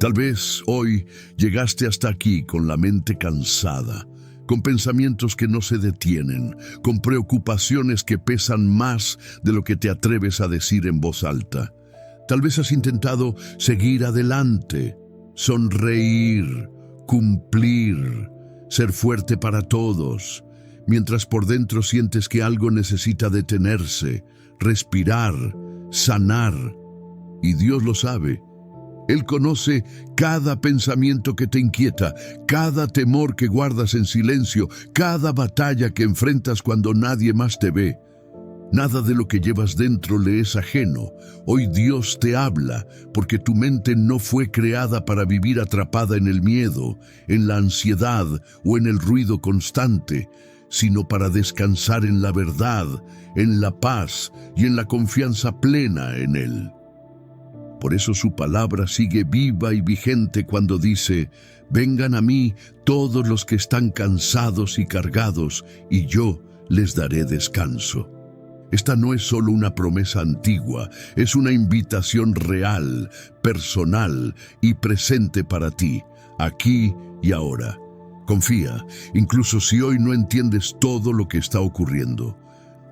Tal vez hoy llegaste hasta aquí con la mente cansada, con pensamientos que no se detienen, con preocupaciones que pesan más de lo que te atreves a decir en voz alta. Tal vez has intentado seguir adelante, sonreír, cumplir, ser fuerte para todos, mientras por dentro sientes que algo necesita detenerse, respirar, sanar. Y Dios lo sabe. Él conoce cada pensamiento que te inquieta, cada temor que guardas en silencio, cada batalla que enfrentas cuando nadie más te ve. Nada de lo que llevas dentro le es ajeno. Hoy Dios te habla, porque tu mente no fue creada para vivir atrapada en el miedo, en la ansiedad o en el ruido constante, sino para descansar en la verdad, en la paz y en la confianza plena en Él. Por eso su palabra sigue viva y vigente cuando dice: vengan a mí todos los que están cansados y cargados, y yo les daré descanso. Esta no es solo una promesa antigua, es una invitación real, personal y presente para ti, aquí y ahora. Confía, incluso si hoy no entiendes todo lo que está ocurriendo.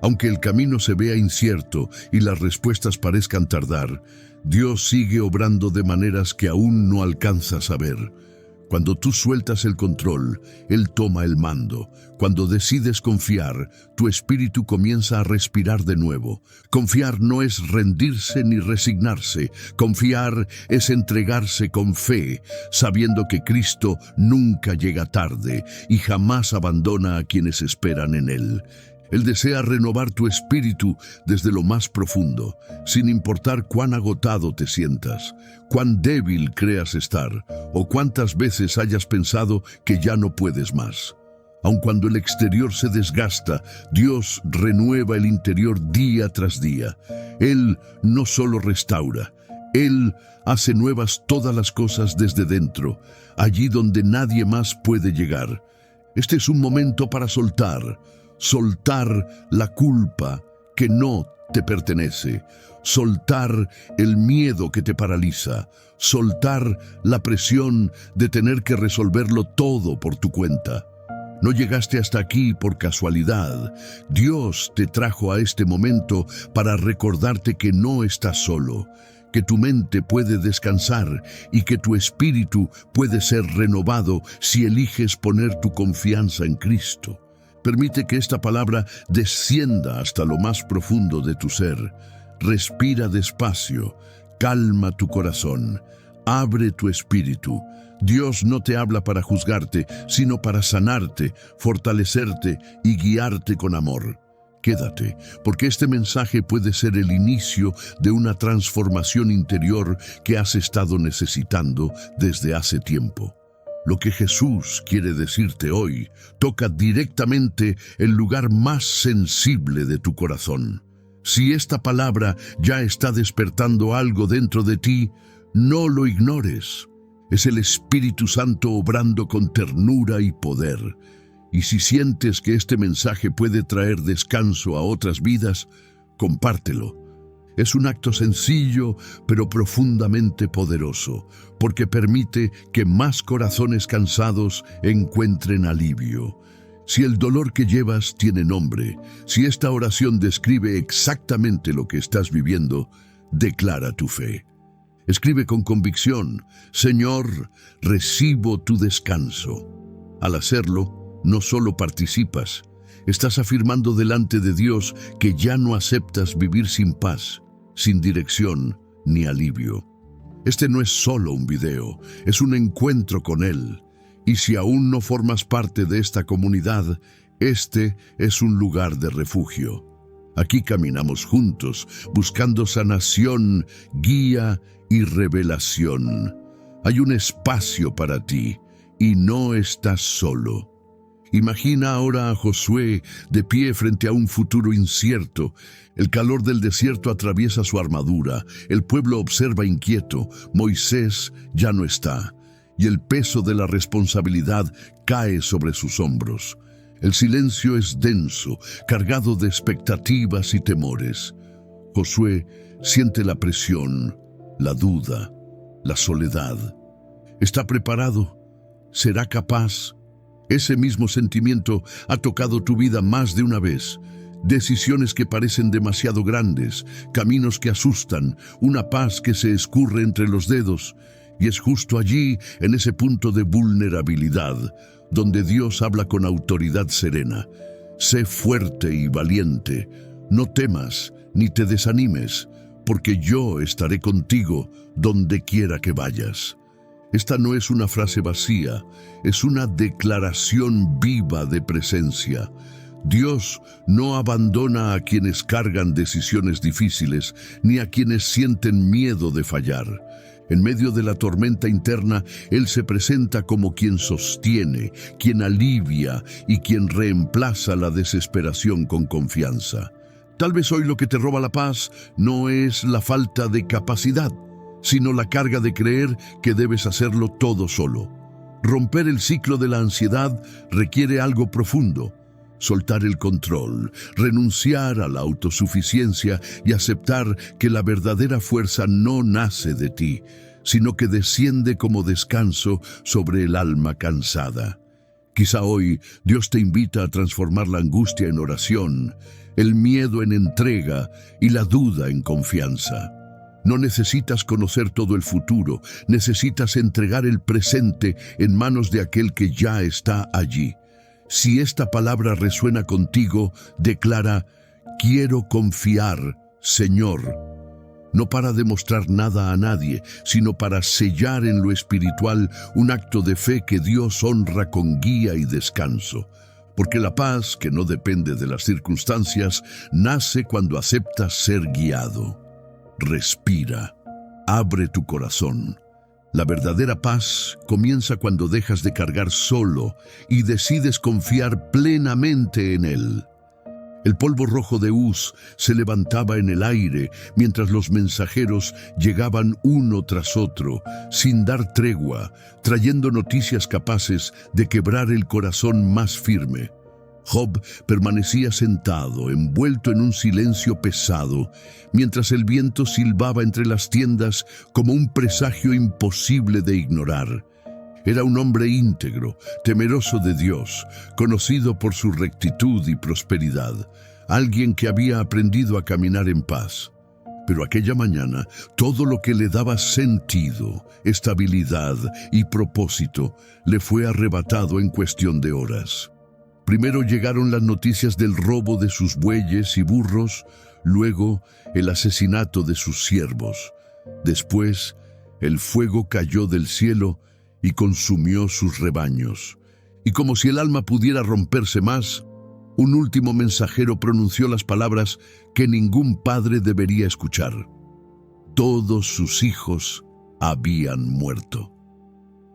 Aunque el camino se vea incierto y las respuestas parezcan tardar, Dios sigue obrando de maneras que aún no alcanzas a ver. Cuando tú sueltas el control, Él toma el mando. Cuando decides confiar, tu espíritu comienza a respirar de nuevo. Confiar no es rendirse ni resignarse. Confiar es entregarse con fe, sabiendo que Cristo nunca llega tarde y jamás abandona a quienes esperan en Él. Él desea renovar tu espíritu desde lo más profundo, sin importar cuán agotado te sientas, cuán débil creas estar o cuántas veces hayas pensado que ya no puedes más. Aun cuando el exterior se desgasta, Dios renueva el interior día tras día. Él no solo restaura, Él hace nuevas todas las cosas desde dentro, allí donde nadie más puede llegar. Este es un momento para soltar la culpa que no te pertenece, soltar el miedo que te paraliza, soltar la presión de tener que resolverlo todo por tu cuenta. No llegaste hasta aquí por casualidad. Dios te trajo a este momento para recordarte que no estás solo, que tu mente puede descansar y que tu espíritu puede ser renovado si eliges poner tu confianza en Cristo. Permite que esta palabra descienda hasta lo más profundo de tu ser. Respira despacio, calma tu corazón, abre tu espíritu. Dios no te habla para juzgarte, sino para sanarte, fortalecerte y guiarte con amor. Quédate, porque este mensaje puede ser el inicio de una transformación interior que has estado necesitando desde hace tiempo. Lo que Jesús quiere decirte hoy toca directamente el lugar más sensible de tu corazón. Si esta palabra ya está despertando algo dentro de ti, no lo ignores. Es el Espíritu Santo obrando con ternura y poder. Y si sientes que este mensaje puede traer descanso a otras vidas, compártelo. Es un acto sencillo, pero profundamente poderoso, porque permite que más corazones cansados encuentren alivio. Si el dolor que llevas tiene nombre, si esta oración describe exactamente lo que estás viviendo, declara tu fe. Escribe con convicción: Señor, recibo tu descanso. Al hacerlo, no solo participas, estás afirmando delante de Dios que ya no aceptas vivir sin paz, sin dirección ni alivio. Este no es solo un video, es un encuentro con Él. Y si aún no formas parte de esta comunidad, este es un lugar de refugio. Aquí caminamos juntos, buscando sanación, guía y revelación. Hay un espacio para ti y no estás solo. Imagina ahora a Josué de pie frente a un futuro incierto. El calor del desierto atraviesa su armadura. El pueblo observa inquieto. Moisés ya no está. Y el peso de la responsabilidad cae sobre sus hombros. El silencio es denso, cargado de expectativas y temores. Josué siente la presión, la duda, la soledad. ¿Está preparado? ¿Será capaz? Ese mismo sentimiento ha tocado tu vida más de una vez. Decisiones que parecen demasiado grandes, caminos que asustan, una paz que se escurre entre los dedos. Y es justo allí, en ese punto de vulnerabilidad, donde Dios habla con autoridad serena. Sé fuerte y valiente. No temas ni te desanimes, porque yo estaré contigo donde quiera que vayas. Esta no es una frase vacía, es una declaración viva de presencia. Dios no abandona a quienes cargan decisiones difíciles, ni a quienes sienten miedo de fallar. En medio de la tormenta interna, Él se presenta como quien sostiene, quien alivia y quien reemplaza la desesperación con confianza. Tal vez hoy lo que te roba la paz no es la falta de capacidad, sino la carga de creer que debes hacerlo todo solo. Romper el ciclo de la ansiedad requiere algo profundo. Soltar el control, renunciar a la autosuficiencia y aceptar que la verdadera fuerza no nace de ti, sino que desciende como descanso sobre el alma cansada. Quizá hoy Dios te invita a transformar la angustia en oración, el miedo en entrega y la duda en confianza. No necesitas conocer todo el futuro, necesitas entregar el presente en manos de aquel que ya está allí. Si esta palabra resuena contigo, declara: quiero confiar, Señor. No para demostrar nada a nadie, sino para sellar en lo espiritual un acto de fe que Dios honra con guía y descanso. Porque la paz, que no depende de las circunstancias, nace cuando aceptas ser guiado. Respira, abre tu corazón. La verdadera paz comienza cuando dejas de cargar solo y decides confiar plenamente en Él. El polvo rojo de Uz se levantaba en el aire mientras los mensajeros llegaban uno tras otro, sin dar tregua, trayendo noticias capaces de quebrar el corazón más firme. Job permanecía sentado, envuelto en un silencio pesado, mientras el viento silbaba entre las tiendas como un presagio imposible de ignorar. Era un hombre íntegro, temeroso de Dios, conocido por su rectitud y prosperidad, alguien que había aprendido a caminar en paz. Pero aquella mañana, todo lo que le daba sentido, estabilidad y propósito le fue arrebatado en cuestión de horas. Primero llegaron las noticias del robo de sus bueyes y burros, luego el asesinato de sus siervos. Después, el fuego cayó del cielo y consumió sus rebaños. Y como si el alma pudiera romperse más, un último mensajero pronunció las palabras que ningún padre debería escuchar. Todos sus hijos habían muerto.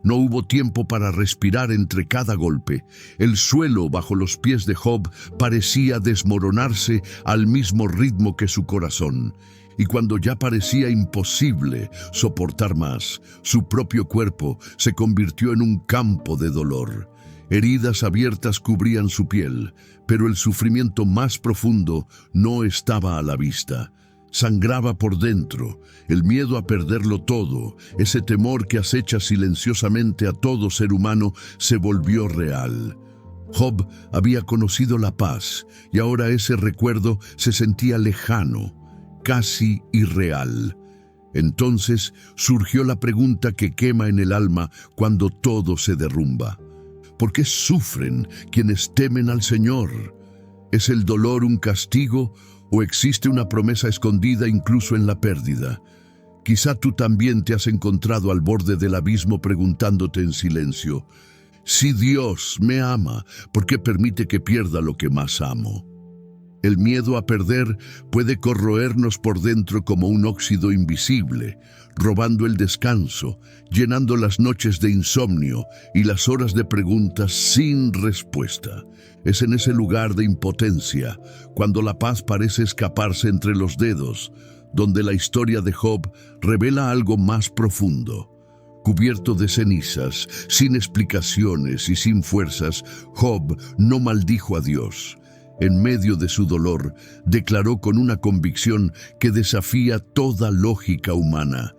No hubo tiempo para respirar entre cada golpe. El suelo bajo los pies de Job parecía desmoronarse al mismo ritmo que su corazón. Y cuando ya parecía imposible soportar más, su propio cuerpo se convirtió en un campo de dolor. Heridas abiertas cubrían su piel, pero el sufrimiento más profundo no estaba a la vista. Sangraba por dentro, el miedo a perderlo todo, ese temor que acecha silenciosamente a todo ser humano, se volvió real. Job había conocido la paz y ahora ese recuerdo se sentía lejano, casi irreal. Entonces surgió la pregunta que quema en el alma cuando todo se derrumba. ¿Por qué sufren quienes temen al Señor? ¿Es el dolor un castigo o existe una promesa escondida incluso en la pérdida? Quizá tú también te has encontrado al borde del abismo preguntándote en silencio: si Dios me ama, ¿por qué permite que pierda lo que más amo? El miedo a perder puede corroernos por dentro como un óxido invisible, robando el descanso, llenando las noches de insomnio y las horas de preguntas sin respuesta. Es en ese lugar de impotencia, cuando la paz parece escaparse entre los dedos, donde la historia de Job revela algo más profundo. Cubierto de cenizas, sin explicaciones y sin fuerzas, Job no maldijo a Dios. En medio de su dolor, declaró con una convicción que desafía toda lógica humana: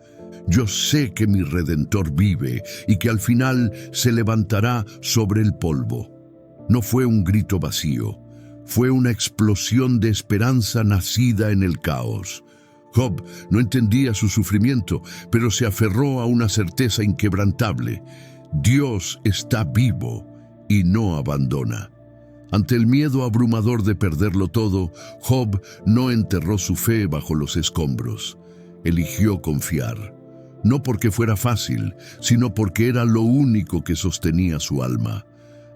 Yo sé que mi Redentor vive y que al final se levantará sobre el polvo. No fue un grito vacío, fue una explosión de esperanza nacida en el caos. Job no entendía su sufrimiento, pero se aferró a una certeza inquebrantable. Dios está vivo y no abandona. Ante el miedo abrumador de perderlo todo, Job no enterró su fe bajo los escombros. Eligió confiar, no porque fuera fácil, sino porque era lo único que sostenía su alma.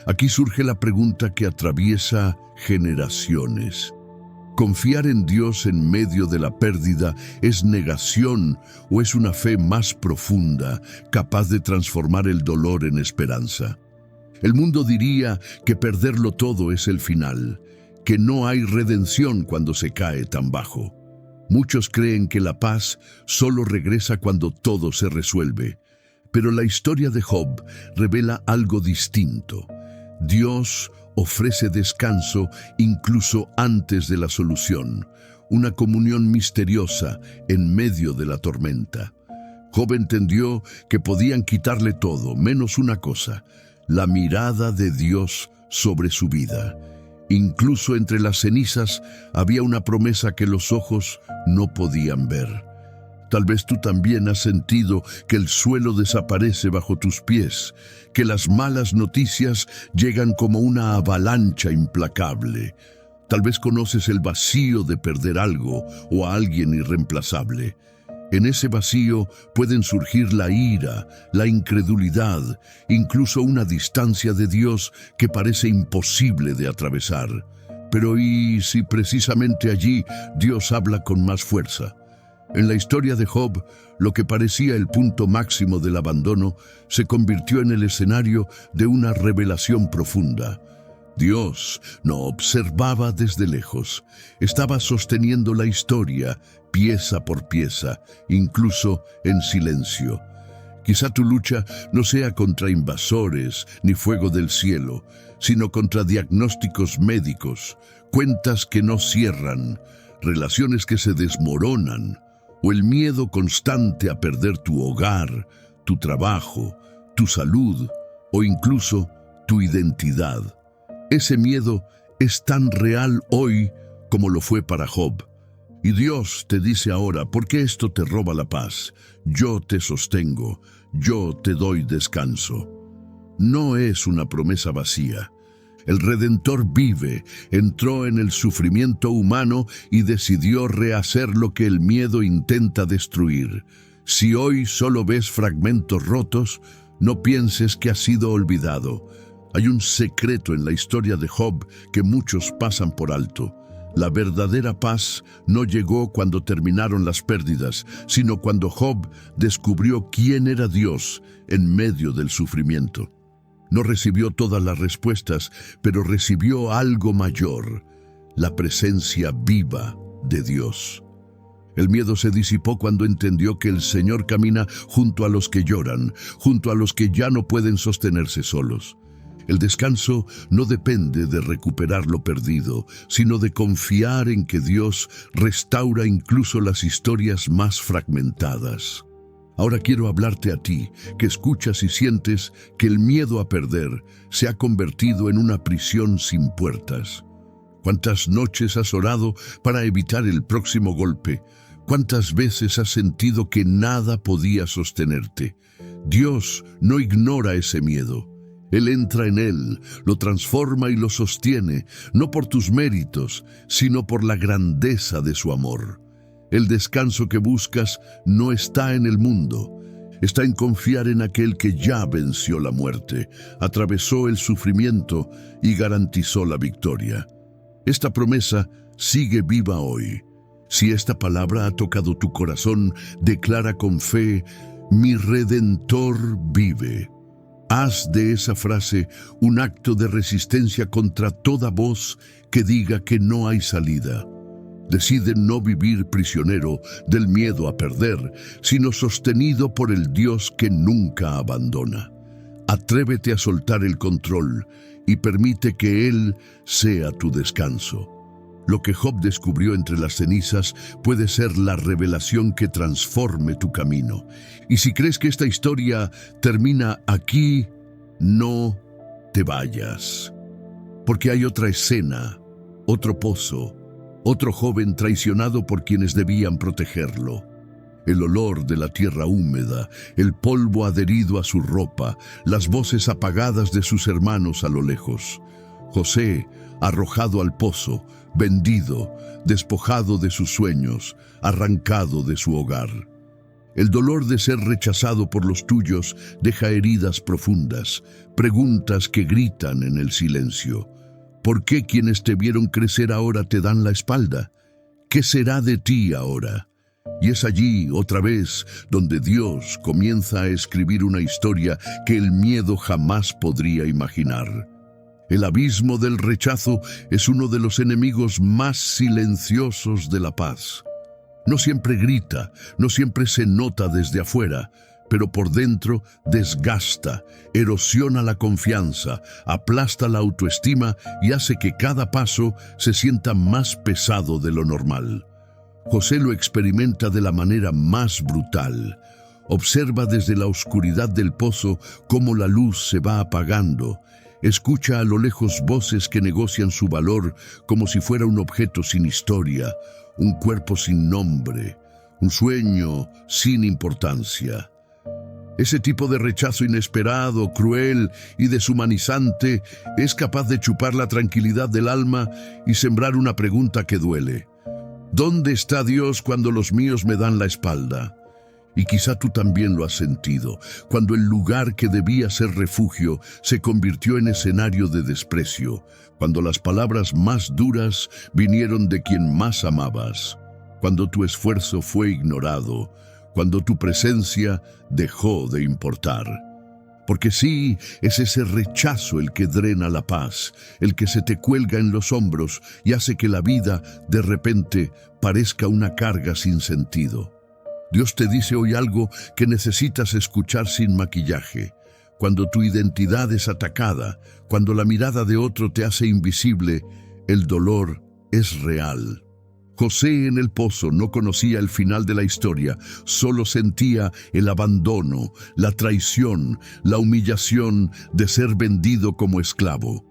Aquí surge la pregunta que atraviesa generaciones. ¿Confiar en Dios en medio de la pérdida es negación o es una fe más profunda, capaz de transformar el dolor en esperanza? El mundo diría que perderlo todo es el final, que no hay redención cuando se cae tan bajo. Muchos creen que la paz solo regresa cuando todo se resuelve, pero la historia de Job revela algo distinto. Dios ofrece descanso incluso antes de la solución, una comunión misteriosa en medio de la tormenta. Job entendió que podían quitarle todo, menos una cosa: la mirada de Dios sobre su vida. Incluso entre las cenizas había una promesa que los ojos no podían ver. Tal vez tú también has sentido que el suelo desaparece bajo tus pies, que las malas noticias llegan como una avalancha implacable. Tal vez conoces el vacío de perder algo o a alguien irreemplazable. En ese vacío pueden surgir la ira, la incredulidad, incluso una distancia de Dios que parece imposible de atravesar. Pero ¿y si precisamente allí Dios habla con más fuerza? En la historia de Job, lo que parecía el punto máximo del abandono se convirtió en el escenario de una revelación profunda. Dios no observaba desde lejos, estaba sosteniendo la historia pieza por pieza, incluso en silencio. Quizá tu lucha no sea contra invasores ni fuego del cielo, sino contra diagnósticos médicos, cuentas que no cierran, relaciones que se desmoronan, o el miedo constante a perder tu hogar, tu trabajo, tu salud o incluso tu identidad. Ese miedo es tan real hoy como lo fue para Job. Y Dios te dice ahora: ¿por qué esto te roba la paz? Yo te sostengo, yo te doy descanso. No es una promesa vacía. El Redentor vive, entró en el sufrimiento humano y decidió rehacer lo que el miedo intenta destruir. Si hoy solo ves fragmentos rotos, no pienses que has sido olvidado. Hay un secreto en la historia de Job que muchos pasan por alto. La verdadera paz no llegó cuando terminaron las pérdidas, sino cuando Job descubrió quién era Dios en medio del sufrimiento. No recibió todas las respuestas, pero recibió algo mayor: la presencia viva de Dios. El miedo se disipó cuando entendió que el Señor camina junto a los que lloran, junto a los que ya no pueden sostenerse solos. El descanso no depende de recuperar lo perdido, sino de confiar en que Dios restaura incluso las historias más fragmentadas. Ahora quiero hablarte a ti, que escuchas y sientes que el miedo a perder se ha convertido en una prisión sin puertas. ¿Cuántas noches has orado para evitar el próximo golpe? ¿Cuántas veces has sentido que nada podía sostenerte? Dios no ignora ese miedo. Él entra en él, lo transforma y lo sostiene, no por tus méritos, sino por la grandeza de su amor. El descanso que buscas no está en el mundo, está en confiar en aquel que ya venció la muerte, atravesó el sufrimiento y garantizó la victoria. Esta promesa sigue viva hoy. Si esta palabra ha tocado tu corazón, declara con fe: mi Redentor vive. Haz de esa frase un acto de resistencia contra toda voz que diga que no hay salida. Decide no vivir prisionero del miedo a perder, sino sostenido por el Dios que nunca abandona. Atrévete a soltar el control y permite que Él sea tu descanso. Lo que Job descubrió entre las cenizas puede ser la revelación que transforme tu camino. Y si crees que esta historia termina aquí, no te vayas. Porque hay otra escena, otro pozo, otro joven traicionado por quienes debían protegerlo. El olor de la tierra húmeda, el polvo adherido a su ropa, las voces apagadas de sus hermanos a lo lejos. José, arrojado al pozo, vendido, despojado de sus sueños, arrancado de su hogar. El dolor de ser rechazado por los tuyos deja heridas profundas, preguntas que gritan en el silencio. ¿Por qué quienes te vieron crecer ahora te dan la espalda? ¿Qué será de ti ahora? Y es allí, otra vez, donde Dios comienza a escribir una historia que el miedo jamás podría imaginar. El abismo del rechazo es uno de los enemigos más silenciosos de la paz. No siempre grita, no siempre se nota desde afuera, pero por dentro desgasta, erosiona la confianza, aplasta la autoestima y hace que cada paso se sienta más pesado de lo normal. José lo experimenta de la manera más brutal. Observa desde la oscuridad del pozo cómo la luz se va apagando. Escucha a lo lejos voces que negocian su valor como si fuera un objeto sin historia, un cuerpo sin nombre, un sueño sin importancia. Ese tipo de rechazo inesperado, cruel y deshumanizante es capaz de chupar la tranquilidad del alma y sembrar una pregunta que duele. ¿Dónde está Dios cuando los míos me dan la espalda? Y quizá tú también lo has sentido, cuando el lugar que debía ser refugio se convirtió en escenario de desprecio, cuando las palabras más duras vinieron de quien más amabas, cuando tu esfuerzo fue ignorado, cuando tu presencia dejó de importar. Porque sí, es ese rechazo el que drena la paz, el que se te cuelga en los hombros y hace que la vida, de repente, parezca una carga sin sentido. Dios te dice hoy algo que necesitas escuchar sin maquillaje. Cuando tu identidad es atacada, cuando la mirada de otro te hace invisible, el dolor es real. José en el pozo no conocía el final de la historia, solo sentía el abandono, la traición, la humillación de ser vendido como esclavo.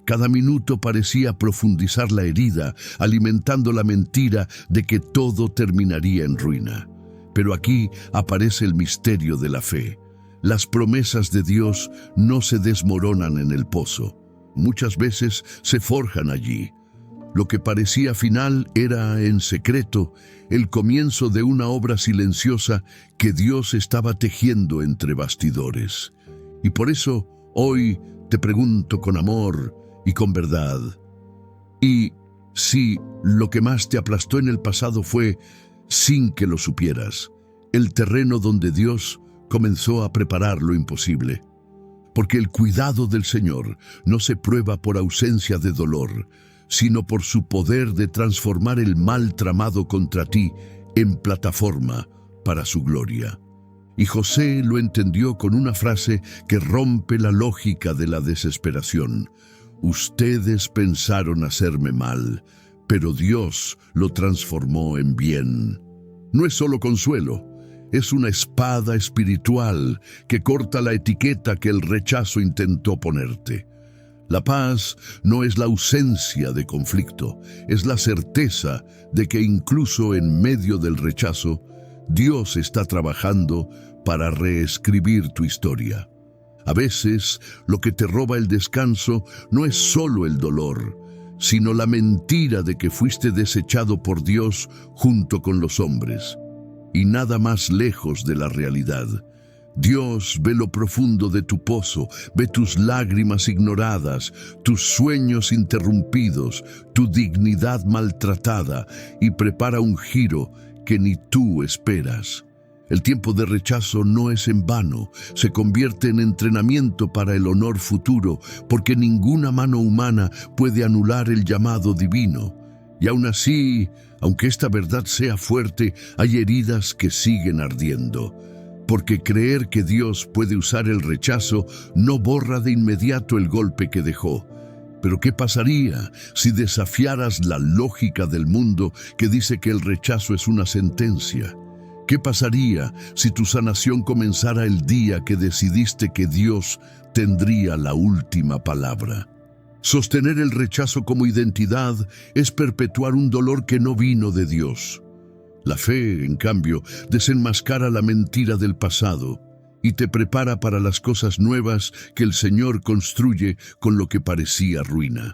Cada minuto parecía profundizar la herida, alimentando la mentira de que todo terminaría en ruina. Pero aquí aparece el misterio de la fe. Las promesas de Dios no se desmoronan en el pozo. Muchas veces se forjan allí. Lo que parecía final era, en secreto, el comienzo de una obra silenciosa que Dios estaba tejiendo entre bastidores. Y por eso, hoy te pregunto con amor y con verdad. Y si lo que más te aplastó en el pasado fue, sin que lo supieras, el terreno donde Dios comenzó a preparar lo imposible. Porque el cuidado del Señor no se prueba por ausencia de dolor, sino por su poder de transformar el mal tramado contra ti en plataforma para su gloria. Y José lo entendió con una frase que rompe la lógica de la desesperación. Ustedes pensaron hacerme mal, pero Dios lo transformó en bien. No es solo consuelo, es una espada espiritual que corta la etiqueta que el rechazo intentó ponerte. La paz no es la ausencia de conflicto, es la certeza de que incluso en medio del rechazo, Dios está trabajando para reescribir tu historia. A veces, lo que te roba el descanso no es solo el dolor, sino la mentira de que fuiste desechado por Dios junto con los hombres. Y nada más lejos de la realidad. Dios ve lo profundo de tu pozo, ve tus lágrimas ignoradas, tus sueños interrumpidos, tu dignidad maltratada y prepara un giro que ni tú esperas. El tiempo de rechazo no es en vano, se convierte en entrenamiento para el honor futuro, porque ninguna mano humana puede anular el llamado divino. Y aún así, aunque esta verdad sea fuerte, hay heridas que siguen ardiendo. Porque creer que Dios puede usar el rechazo no borra de inmediato el golpe que dejó. Pero ¿qué pasaría si desafiaras la lógica del mundo que dice que el rechazo es una sentencia? ¿Qué pasaría si tu sanación comenzara el día que decidiste que Dios tendría la última palabra? Sostener el rechazo como identidad es perpetuar un dolor que no vino de Dios. La fe, en cambio, desenmascara la mentira del pasado y te prepara para las cosas nuevas que el Señor construye con lo que parecía ruina.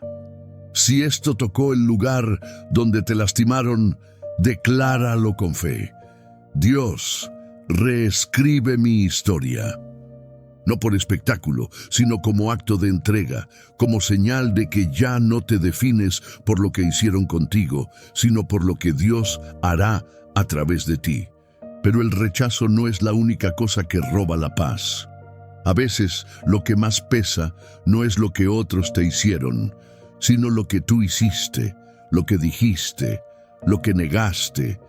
Si esto tocó el lugar donde te lastimaron, decláralo con fe. Dios, reescribe mi historia. No por espectáculo, sino como acto de entrega, como señal de que ya no te defines por lo que hicieron contigo, sino por lo que Dios hará a través de ti. Pero el rechazo no es la única cosa que roba la paz. A veces lo que más pesa no es lo que otros te hicieron, sino lo que tú hiciste, lo que dijiste, lo que negaste.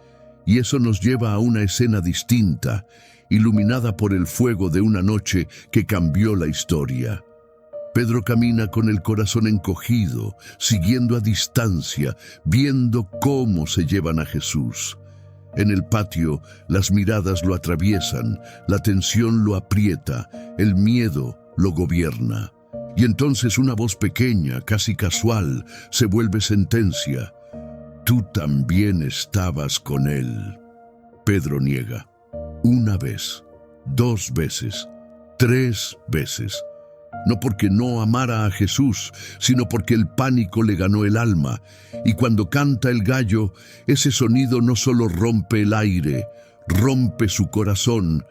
Y eso nos lleva a una escena distinta, iluminada por el fuego de una noche que cambió la historia. Pedro camina con el corazón encogido, siguiendo a distancia, viendo cómo se llevan a Jesús. En el patio, las miradas lo atraviesan, la tensión lo aprieta, el miedo lo gobierna. Y entonces una voz pequeña, casi casual, se vuelve sentencia. Tú también estabas con él. Pedro niega. Una vez, 2 veces, 3 veces. No porque no amara a Jesús, sino porque el pánico le ganó el alma. Y cuando canta el gallo, ese sonido no solo rompe el aire, rompe su corazón.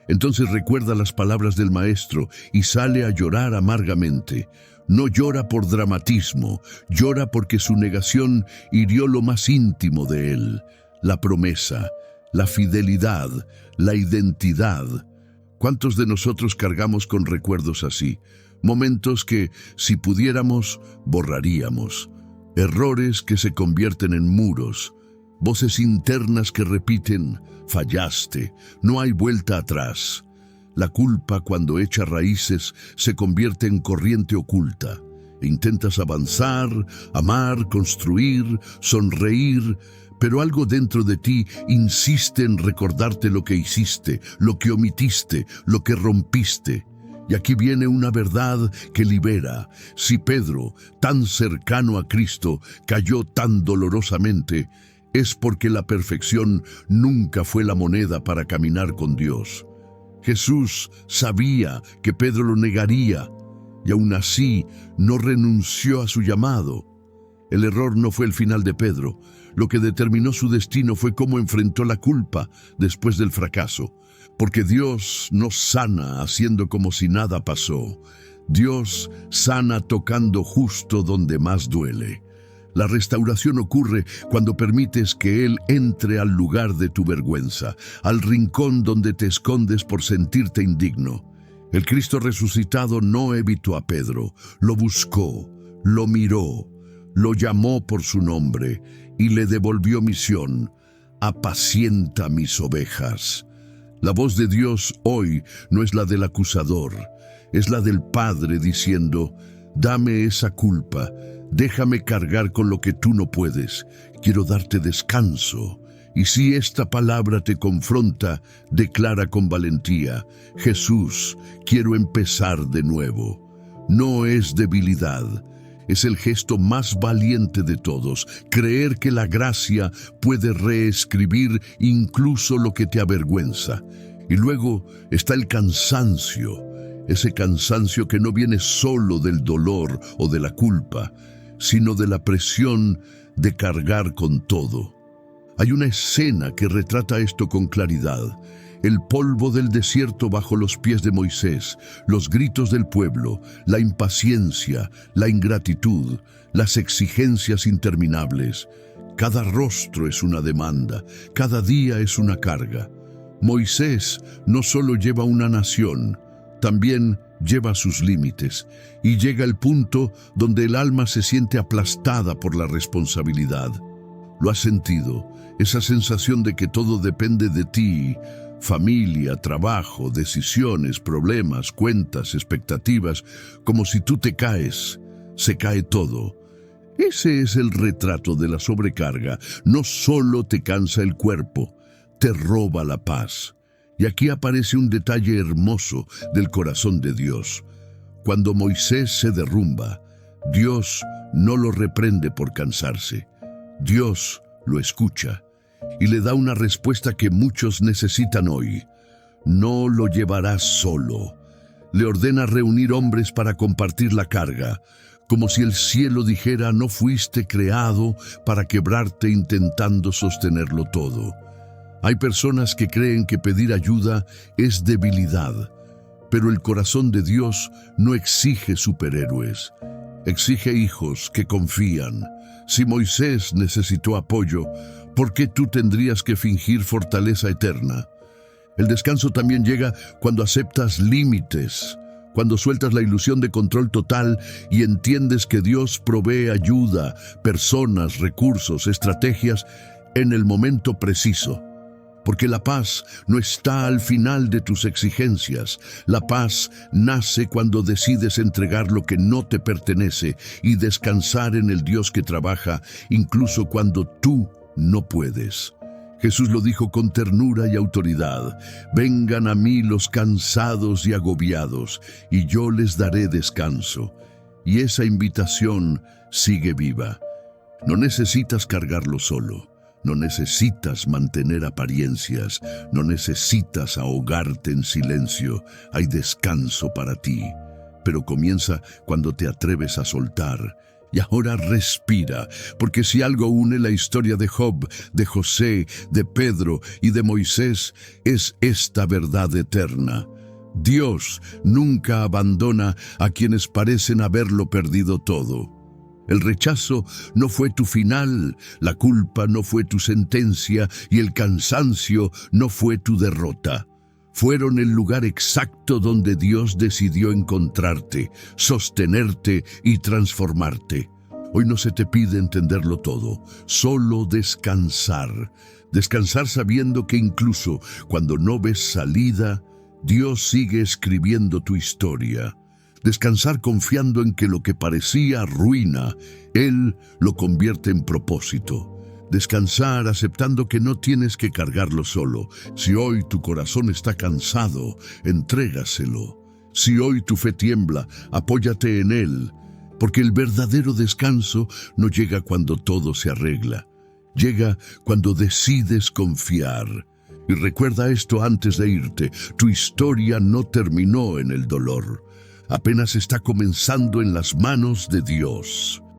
Entonces recuerda las palabras del Maestro y sale a llorar amargamente. No llora por dramatismo, llora porque su negación hirió lo más íntimo de él, la promesa, la fidelidad, la identidad. ¿Cuántos de nosotros cargamos con recuerdos así? Momentos que, si pudiéramos, borraríamos. Errores que se convierten en muros. Voces internas que repiten, fallaste, no hay vuelta atrás. La culpa, cuando echa raíces, se convierte en corriente oculta. Intentas avanzar, amar, construir, sonreír, pero algo dentro de ti insiste en recordarte lo que hiciste, lo que omitiste, lo que rompiste. Y aquí viene una verdad que libera. Si Pedro, tan cercano a Cristo, cayó tan dolorosamente, es porque la perfección nunca fue la moneda para caminar con Dios. Jesús sabía que Pedro lo negaría, y aún así no renunció a su llamado. El error no fue el final de Pedro. Lo que determinó su destino fue cómo enfrentó la culpa después del fracaso. Porque Dios no sana haciendo como si nada pasó. Dios sana tocando justo donde más duele. La restauración ocurre cuando permites que Él entre al lugar de tu vergüenza, al rincón donde te escondes por sentirte indigno. El Cristo resucitado no evitó a Pedro, lo buscó, lo miró, lo llamó por su nombre y le devolvió misión: apacienta mis ovejas. La voz de Dios hoy no es la del acusador, es la del Padre diciendo: dame esa culpa, déjame cargar con lo que tú no puedes, quiero darte descanso. Y si esta palabra te confronta, declara con valentía: Jesús, quiero empezar de nuevo. No es debilidad, es el gesto más valiente de todos, creer que la gracia puede reescribir incluso lo que te avergüenza. Y luego está el cansancio, ese cansancio que no viene solo del dolor o de la culpa, sino de la presión de cargar con todo. Hay una escena que retrata esto con claridad. El polvo del desierto bajo los pies de Moisés, los gritos del pueblo, la impaciencia, la ingratitud, las exigencias interminables. Cada rostro es una demanda, cada día es una carga. Moisés no solo lleva una nación, también lleva sus límites, y llega el punto donde el alma se siente aplastada por la responsabilidad. ¿Lo has sentido? Esa sensación de que todo depende de ti. Familia, trabajo, decisiones, problemas, cuentas, expectativas, como si tú te caes, se cae todo. Ese es el retrato de la sobrecarga. No solo te cansa el cuerpo, te roba la paz. Y aquí aparece un detalle hermoso del corazón de Dios. Cuando Moisés se derrumba, Dios no lo reprende por cansarse. Dios lo escucha y le da una respuesta que muchos necesitan hoy. No lo llevarás solo. Le ordena reunir hombres para compartir la carga, como si el cielo dijera: no fuiste creado para quebrarte intentando sostenerlo todo. Hay personas que creen que pedir ayuda es debilidad, pero el corazón de Dios no exige superhéroes. Exige hijos que confían. Si Moisés necesitó apoyo, ¿por qué tú tendrías que fingir fortaleza eterna? El descanso también llega cuando aceptas límites, cuando sueltas la ilusión de control total y entiendes que Dios provee ayuda, personas, recursos, estrategias en el momento preciso. Porque la paz no está al final de tus exigencias. La paz nace cuando decides entregar lo que no te pertenece y descansar en el Dios que trabaja incluso cuando tú no puedes. Jesús lo dijo con ternura y autoridad: vengan a mí los cansados y agobiados, y yo les daré descanso. Y esa invitación sigue viva. No necesitas cargarlo solo. No necesitas mantener apariencias, no necesitas ahogarte en silencio. Hay descanso para ti, pero comienza cuando te atreves a soltar. Y ahora respira, porque si algo une la historia de Job, de José, de Pedro y de Moisés, es esta verdad eterna. Dios nunca abandona a quienes parecen haberlo perdido todo. El rechazo no fue tu final, la culpa no fue tu sentencia y el cansancio no fue tu derrota. Fueron el lugar exacto donde Dios decidió encontrarte, sostenerte y transformarte. Hoy no se te pide entenderlo todo, solo descansar. Descansar sabiendo que incluso cuando no ves salida, Dios sigue escribiendo tu historia. Descansar confiando en que lo que parecía ruina, Él lo convierte en propósito. Descansar aceptando que no tienes que cargarlo solo. Si hoy tu corazón está cansado, entrégaselo. Si hoy tu fe tiembla, apóyate en Él. Porque el verdadero descanso no llega cuando todo se arregla. Llega cuando decides confiar. Y recuerda esto antes de irte: tu historia no terminó en el dolor. Apenas está comenzando en las manos de Dios.